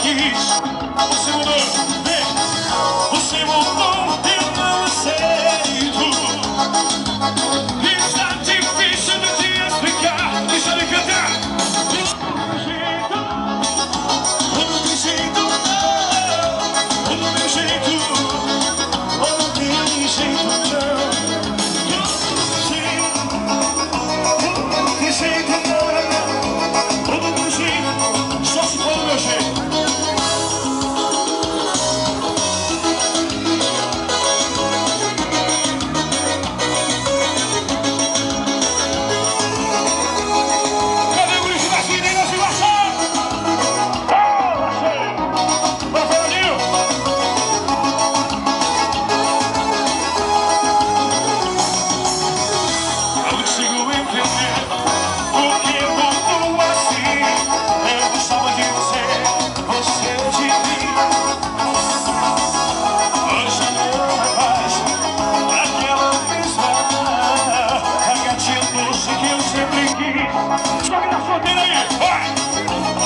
quis. Você mudou, vem. Você mudou, eu não aceito. Está difícil de te explicar. Deixa eu cantar. Não tem jeito, não. Do meu jeito, não tem jeito, não. Não tem jeito, não. Do meu jeito, só se for do meu jeito.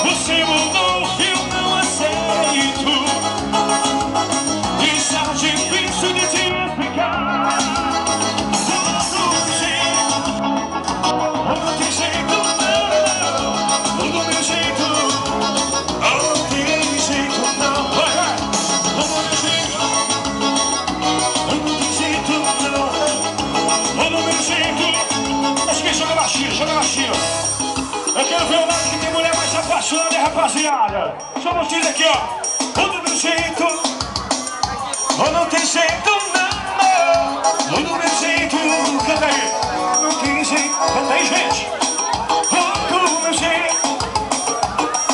Você mudou, eu não aceito. Está difícil de te explicar. Não tem jeito, não. Do meu jeito, não tem jeito, não. Do meu jeito, não tem jeito, não. Do meu jeito. Mas quem joga baixinho, joga baixinho. Eu quero ver o lado que tem mulher mais apaixonada, rapaziada. Só vocês aqui, ó. Do meu jeito, não tem jeito, não. Do meu jeito, canta aí. Não tem jeito, canta aí, gente. Do meu jeito,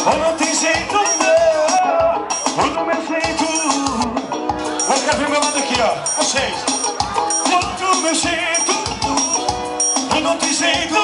não tem jeito, não. Do meu jeito. Vou ficar ver o meu lado aqui, ó. Vocês. Do meu jeito, não tem jeito.